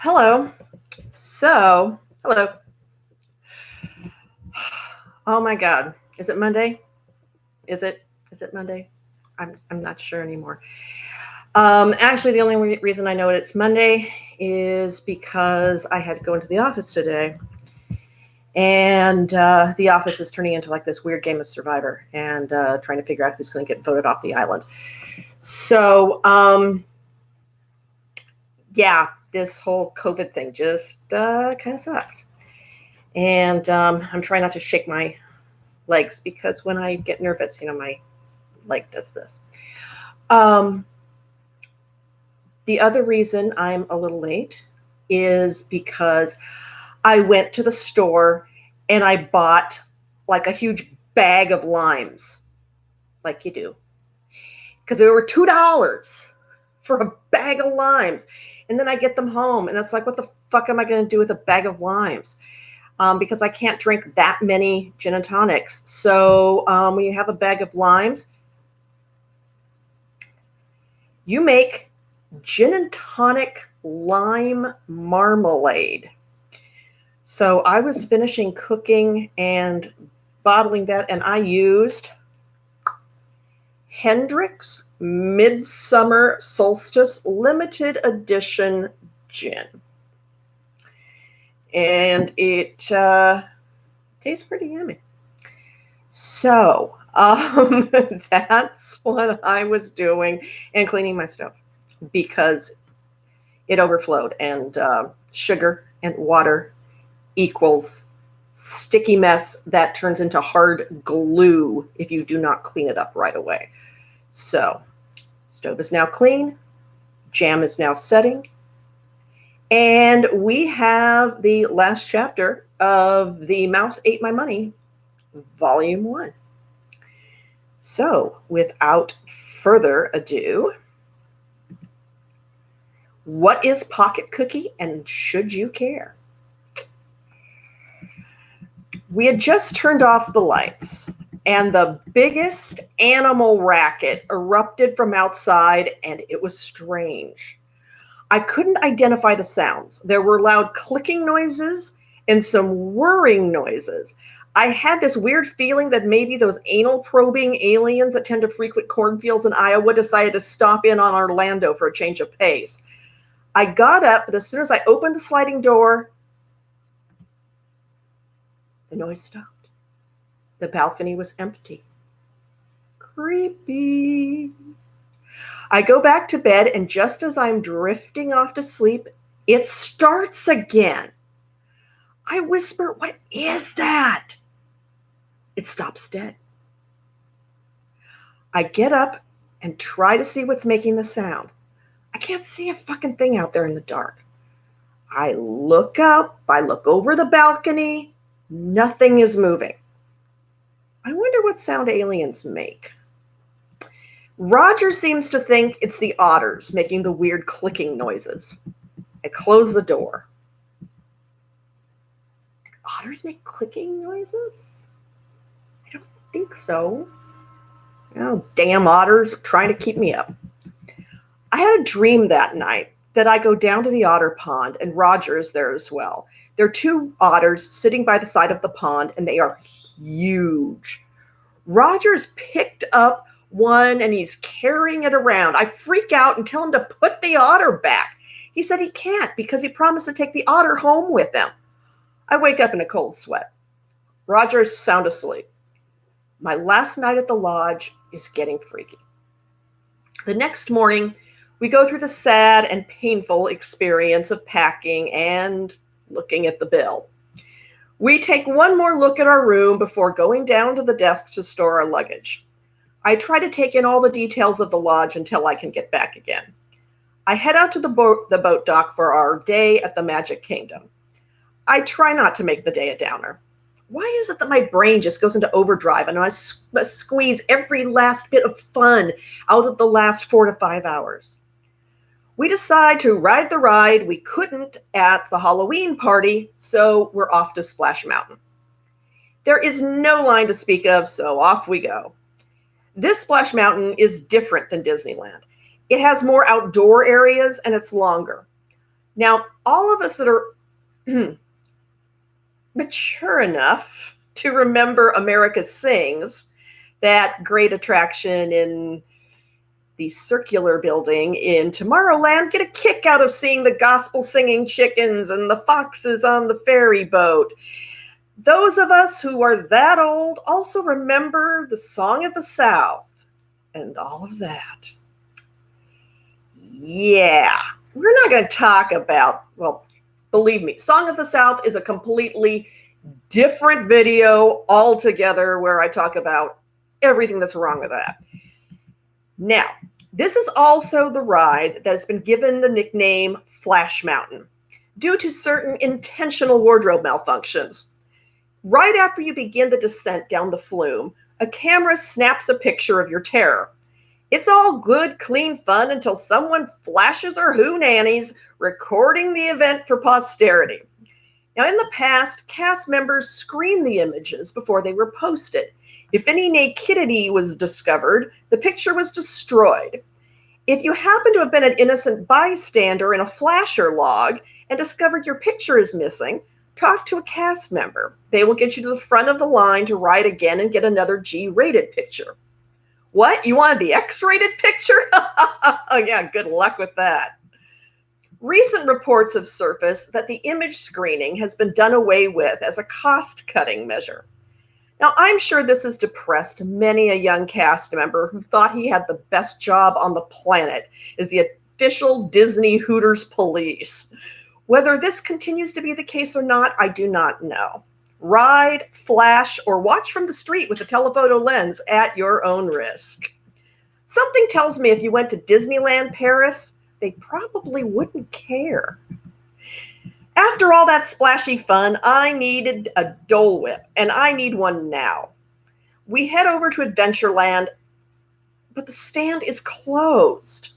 Hello. Hello. Oh my God. Is it Monday? Is it? Is it Monday? I'm not sure anymore. Actually, the only reason I know it's Monday is because I had to go into the office today, and the office is turning into like this weird game of Survivor, and trying to figure out who's going to get voted off the island. So, yeah, this whole COVID thing just kind of sucks. And I'm trying not to shake my legs because when I get nervous, my leg does this. Um, the other reason I'm a little late is because I went to the store and I bought like a huge bag of limes, like you do, because they were $2 for a bag of limes. And then I get them home, and it's like, what the fuck am I going to do with a bag of limes? Because I can't drink that many gin and tonics. So when you have a bag of limes, you make gin and tonic lime marmalade. So I was finishing cooking and bottling that, and I used Hendrick's Midsummer Solstice Limited Edition gin. And it tastes pretty yummy. So that's what I was doing and cleaning my stove because it overflowed, and sugar and water equals sticky mess that turns into hard glue if you do not clean it up right away. So, stove is now clean, jam is now setting, and we have the last chapter of The Mouse Ate My Money, Volume 1. So, without further ado, what is Pocket Cookie and should you care? We had just turned off the lights, and the biggest animal racket erupted from outside, and it was strange. I couldn't identify the sounds. There were loud clicking noises and some whirring noises. I had this weird feeling that maybe those anal probing aliens that tend to frequent cornfields in Iowa decided to stop in on Orlando for a change of pace. I got up, but as soon as I opened the sliding door, the noise stopped. The balcony was empty. Creepy. I go back to bed, and just as I'm drifting off to sleep, it starts again. I whisper, "What is that?" It stops dead. I get up and try to see what's making the sound. I can't see a fucking thing out there in the dark. I look up, I look over the balcony, nothing is moving. I wonder what sound aliens make. Roger seems to think it's the otters making the weird clicking noises. I close the door. Otters make clicking noises? I don't think so. Oh, damn otters trying to keep me up. I had a dream that night that I go down to the otter pond, and Roger is there as well. There are two otters sitting by the side of the pond, and they are huge. Roger's picked up one and he's carrying it around. I freak out and tell him to put the otter back. He said he can't because he promised to take the otter home with him. I wake up in a cold sweat. Roger is sound asleep. My last night at the lodge is getting freaky. The next morning, we go through the sad and painful experience of packing and looking at the bill. We take one more look at our room before going down to the desk to store our luggage. I try to take in all the details of the lodge until I can get back again. I head out to the boat dock for our day at the Magic Kingdom. I try not to make the day a downer. Why is it that my brain just goes into overdrive and I squeeze every last bit of fun out of the last 4 to 5 hours? We decide to ride the ride we couldn't at the Halloween party, so we're off to Splash Mountain. There is no line to speak of, so off we go. This Splash Mountain is different than Disneyland. It has more outdoor areas and it's longer. Now, all of us that are mature enough to remember America Sings, that great attraction in the circular building in Tomorrowland, get a kick out of seeing the gospel singing chickens and the foxes on the ferry boat. Those of us who are that old also remember the Song of the South and all of that. Yeah, we're not going to talk about, well, believe me, Song of the South is a completely different video altogether where I talk about everything that's wrong with that. Now, this is also the ride that has been given the nickname Flash Mountain due to certain intentional wardrobe malfunctions. Right after you begin the descent down the flume, a camera snaps a picture of your terror. It's all good, clean fun until someone flashes her hoonannies recording the event for posterity. Now, in the past, cast members screened the images before they were posted. If any nakedity was discovered, the picture was destroyed. If you happen to have been an innocent bystander in a flasher log and discovered your picture is missing, talk to a cast member. They will get you to the front of the line to ride again and get another G-rated picture. What? You wanted the X-rated picture? Oh yeah, good luck with that. Recent reports have surfaced that the image screening has been done away with as a cost-cutting measure. Now, I'm sure this has depressed many a young cast member who thought he had the best job on the planet as the official Disney Hooters police. Whether this continues to be the case or not, I do not know. Ride, flash, or watch from the street with a telephoto lens at your own risk. Something tells me if you went to Disneyland Paris, they probably wouldn't care. After all that splashy fun, I needed a Dole Whip, and I need one now. We head over to Adventureland, but the stand is closed.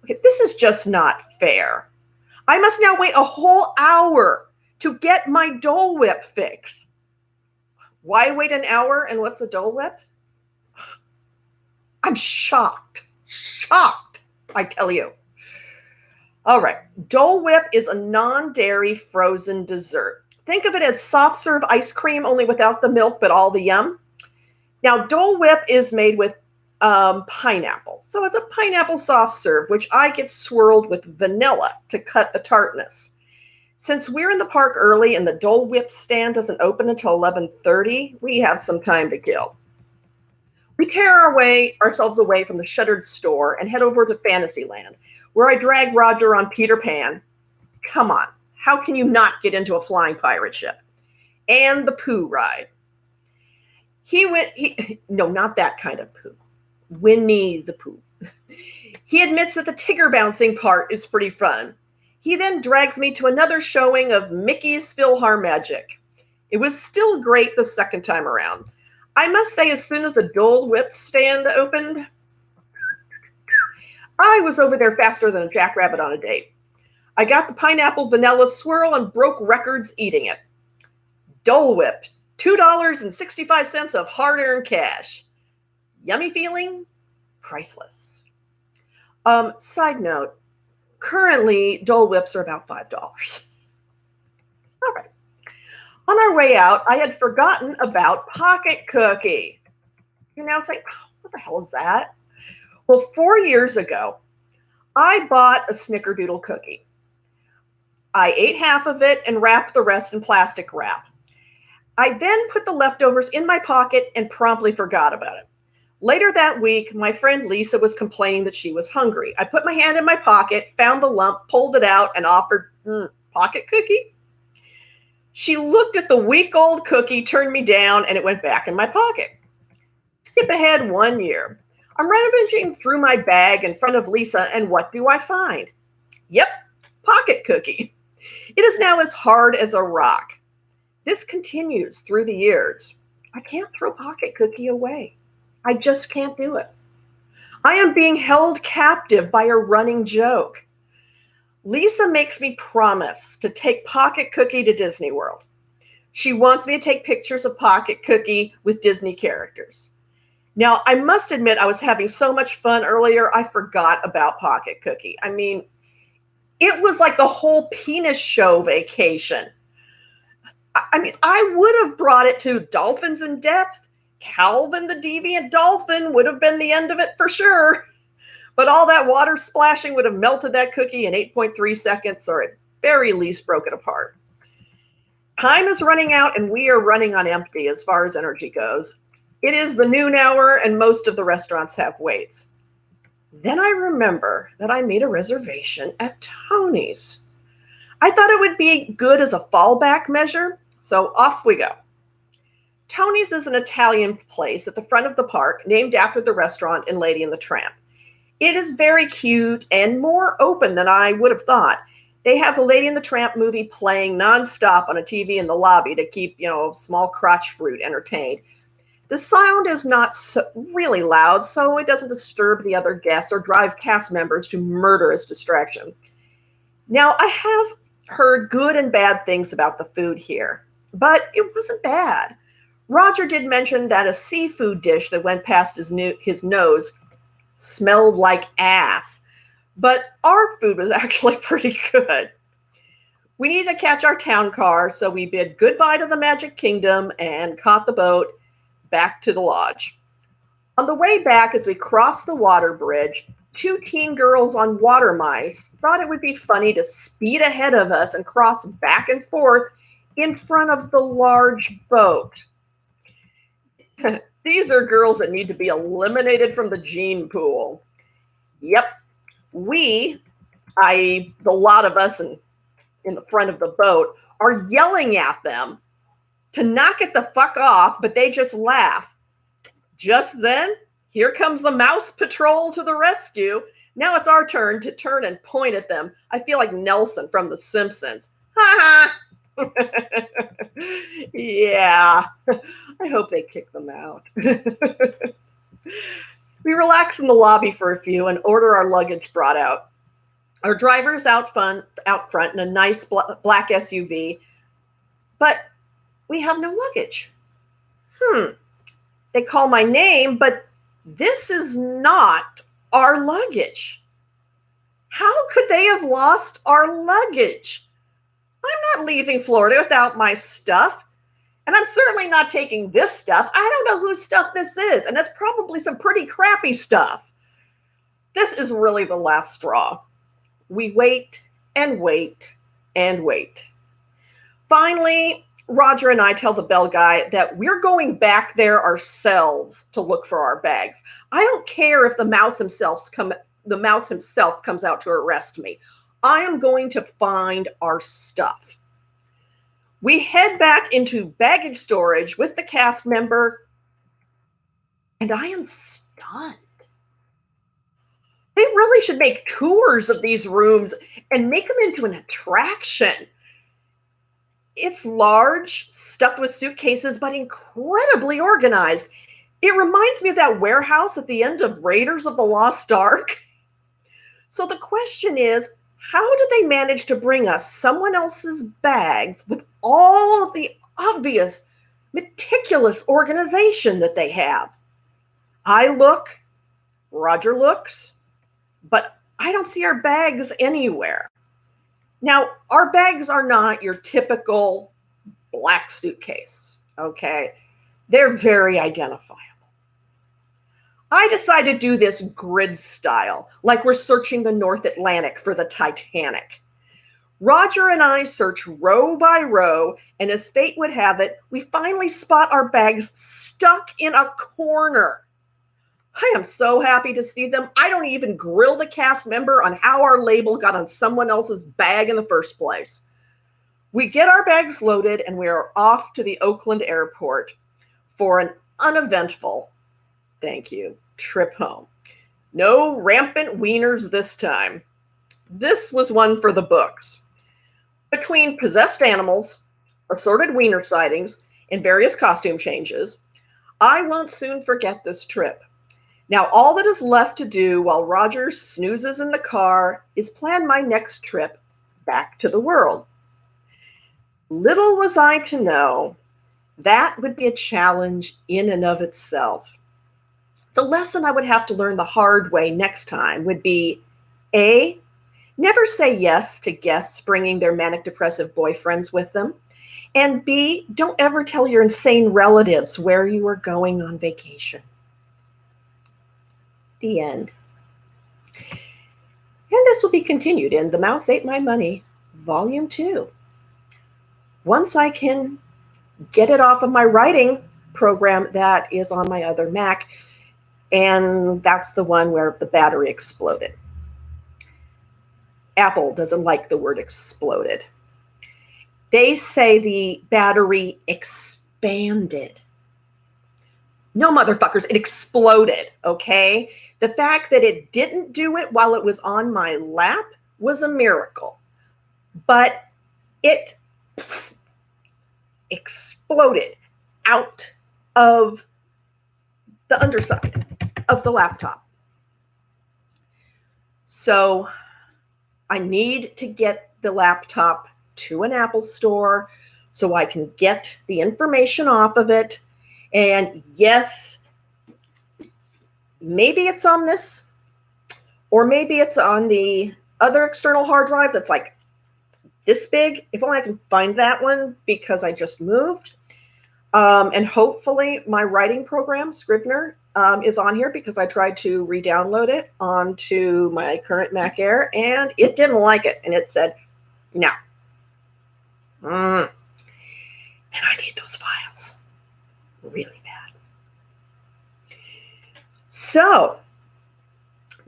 Okay, this is just not fair. I must now wait a whole hour to get my Dole Whip fix. Why wait an hour and what's a Dole Whip? I'm shocked, I tell you. All right, Dole Whip is a non-dairy frozen dessert. Think of it as soft serve ice cream, only without the milk, but all the yum. Now, Dole Whip is made with pineapple. So it's a pineapple soft serve, which I get swirled with vanilla to cut the tartness. Since we're in the park early and the Dole Whip stand doesn't open until 11:30, we have some time to kill. We tear ourselves away from the shuttered store and head over to Fantasyland, where I drag Roger on Peter Pan. Come on, how can you not get into a flying pirate ship? And the Pooh ride. No, not that kind of Pooh. Winnie the Pooh. He admits that the Tigger bouncing part is pretty fun. He then drags me to another showing of Mickey's PhilharMagic. It was still great the second time around. I must say, as soon as the Dole Whip stand opened, I was over there faster than a jackrabbit on a date. I got the pineapple vanilla swirl and broke records eating it. Dole Whip, $2.65 of hard-earned cash. Yummy feeling? Priceless. Side note, currently Dole Whips are about $5. All right. On our way out, I had forgotten about Pocket Cookie. You're now saying, oh, what the hell is that? Well, 4 years ago, I bought a Snickerdoodle cookie. I ate half of it and wrapped the rest in plastic wrap. I then put the leftovers in my pocket and promptly forgot about it. Later that week, my friend Lisa was complaining that she was hungry. I put my hand in my pocket, found the lump, pulled it out, and offered, pocket cookie? She looked at the week-old cookie, turned me down, and it went back in my pocket. Skip ahead 1 year. I'm rummaging through my bag in front of Lisa, and what do I find? Yep, pocket cookie. It is now as hard as a rock. This continues through the years. I can't throw pocket cookie away. I just can't do it. I am being held captive by a running joke. Lisa makes me promise to take Pocket Cookie to Disney World. She wants me to take pictures of Pocket Cookie with Disney characters. Now, I must admit I was having so much fun earlier, I forgot about Pocket Cookie. I mean, It was like the whole penis show vacation. I mean, I would have brought it to Dolphins in Depth. Calvin the Deviant Dolphin would have been the end of it for sure. But all that water splashing would have melted that cookie in 8.3 seconds, or at very least broke it apart. Time is running out, and we are running on empty as far as energy goes. It is the noon hour, and most of the restaurants have waits. Then I remember that I made a reservation at Tony's. I thought it would be good as a fallback measure, so off we go. Tony's is an Italian place at the front of the park named after the restaurant in Lady and the Tramp. It is very cute and more open than I would have thought. They have the Lady and the Tramp movie playing nonstop on a TV in the lobby to keep, small crotch fruit entertained. The sound is not really loud, so it doesn't disturb the other guests or drive cast members to murderous distraction. Now, I have heard good and bad things about the food here, but it wasn't bad. Roger did mention that a seafood dish that went past his nose smelled like ass, but our food was actually pretty good. We needed to catch our town car, so we bid goodbye to the Magic Kingdom and caught the boat back to the lodge. On the way back, as we crossed the water bridge, 2 teen girls on water mice thought it would be funny to speed ahead of us and cross back and forth in front of the large boat. These are girls that need to be eliminated from the gene pool. Yep, we, i.e. the lot of us in the front of the boat, are yelling at them to knock it the fuck off, but they just laugh. Just then, here comes the mouse patrol to the rescue. Now it's our turn to turn and point at them. I feel like Nelson from The Simpsons. Ha ha! Yeah, I hope they kick them out. We relax in the lobby for a few and order our luggage brought out. Our driver's out front in a nice black SUV, but we have no luggage. They call my name, but this is not our luggage. How could they have lost our luggage? I'm not leaving Florida without my stuff. And I'm certainly not taking this stuff. I don't know whose stuff this is. And it's probably some pretty crappy stuff. This is really the last straw. We wait and wait and wait. Finally, Roger and I tell the bell guy that we're going back there ourselves to look for our bags. I don't care if the mouse himself comes out to arrest me. I am going to find our stuff. We head back into baggage storage with the cast member, and I am stunned. They really should make tours of these rooms and make them into an attraction. It's large, stuffed with suitcases, but incredibly organized. It reminds me of that warehouse at the end of Raiders of the Lost Ark. So the question is, how did they manage to bring us someone else's bags with all of the obvious, meticulous organization that they have? I look, Roger looks, but I don't see our bags anywhere. Now, our bags are not your typical black suitcase, okay? They're very identifiable. I decided to do this grid style, like we're searching the North Atlantic for the Titanic. Roger and I search row by row, and as fate would have it, we finally spot our bags stuck in a corner. I am so happy to see them. I don't even grill the cast member on how our label got on someone else's bag in the first place. We get our bags loaded, and we are off to the Oakland airport for an uneventful, thank you, trip home. No rampant wieners this time. This was one for the books. Between possessed animals, assorted wiener sightings, and various costume changes, I won't soon forget this trip. Now, all that is left to do while Roger snoozes in the car is plan my next trip back to the world. Little was I to know that would be a challenge in and of itself. The lesson I would have to learn the hard way next time would be A, Never say yes to guests bringing their manic depressive boyfriends with them. And B, don't ever tell your insane relatives where you are going on vacation. The end. And this will be continued in The Mouse Ate My Money, Volume 2. Once I can get it off of my writing program that is on my other Mac, and that's the one where the battery exploded. Apple doesn't like the word exploded. They say the battery expanded. No, motherfuckers, it exploded, okay? The fact that it didn't do it while it was on my lap was a miracle. But it exploded out of the underside of the laptop. So I need to get the laptop to an Apple store so I can get the information off of it. And yes, maybe it's on this, or maybe it's on the other external hard drive that's like this big. If only I can find that one, because I just moved. And hopefully my writing program, Scrivener, is on here, because I tried to re-download it onto my current Mac Air and it didn't like it. And it said, no. And I need those files really bad. So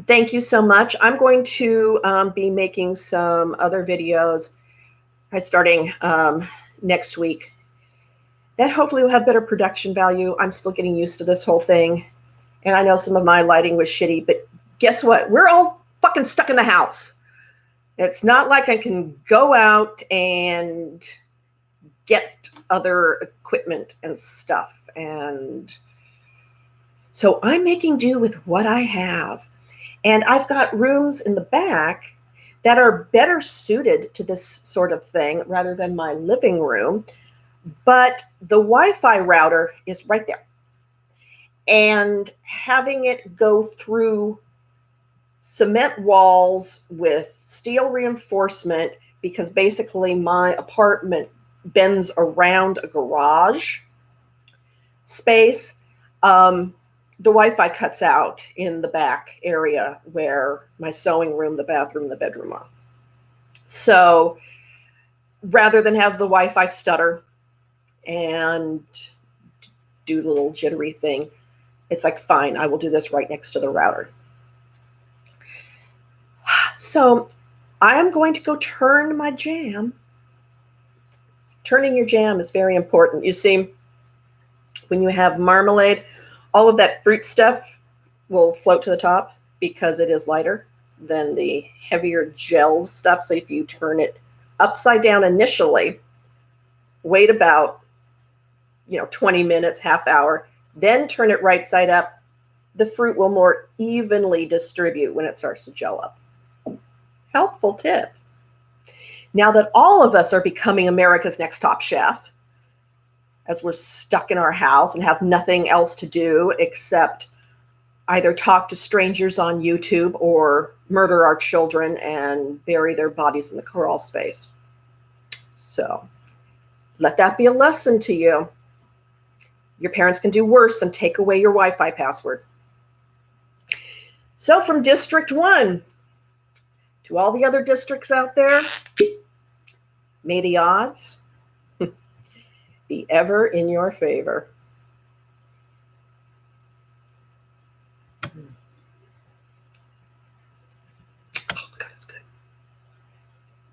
thank you so much. I'm going to be making some other videos starting next week that hopefully will have better production value. I'm still getting used to this whole thing. And I know some of my lighting was shitty, but guess what? We're all fucking stuck in the house. It's not like I can go out and get other equipment and stuff. And so I'm making do with what I have. And I've got rooms in the back that are better suited to this sort of thing rather than my living room. But the Wi-Fi router is right there. And having it go through cement walls with steel reinforcement, because basically my apartment bends around a garage space, the Wi-Fi cuts out in the back area where my sewing room, the bathroom, the bedroom are. So rather than have the Wi-Fi stutter and do the little jittery thing, it's like, fine, I will do this right next to the router. So I am going to go turn my jam. Turning your jam is very important. You see, when you have marmalade, all of that fruit stuff will float to the top because it is lighter than the heavier gel stuff. So if you turn it upside down initially, wait about 20 minutes, half hour, then turn it right side up, the fruit will more evenly distribute when it starts to gel up. Helpful tip. Now that all of us are becoming America's Next Top Chef, as we're stuck in our house and have nothing else to do except either talk to strangers on YouTube or murder our children and bury their bodies in the crawl space. So let that be a lesson to you. Your parents can do worse than take away your Wi-Fi password. So from District 1 to all the other districts out there, may the odds be ever in your favor.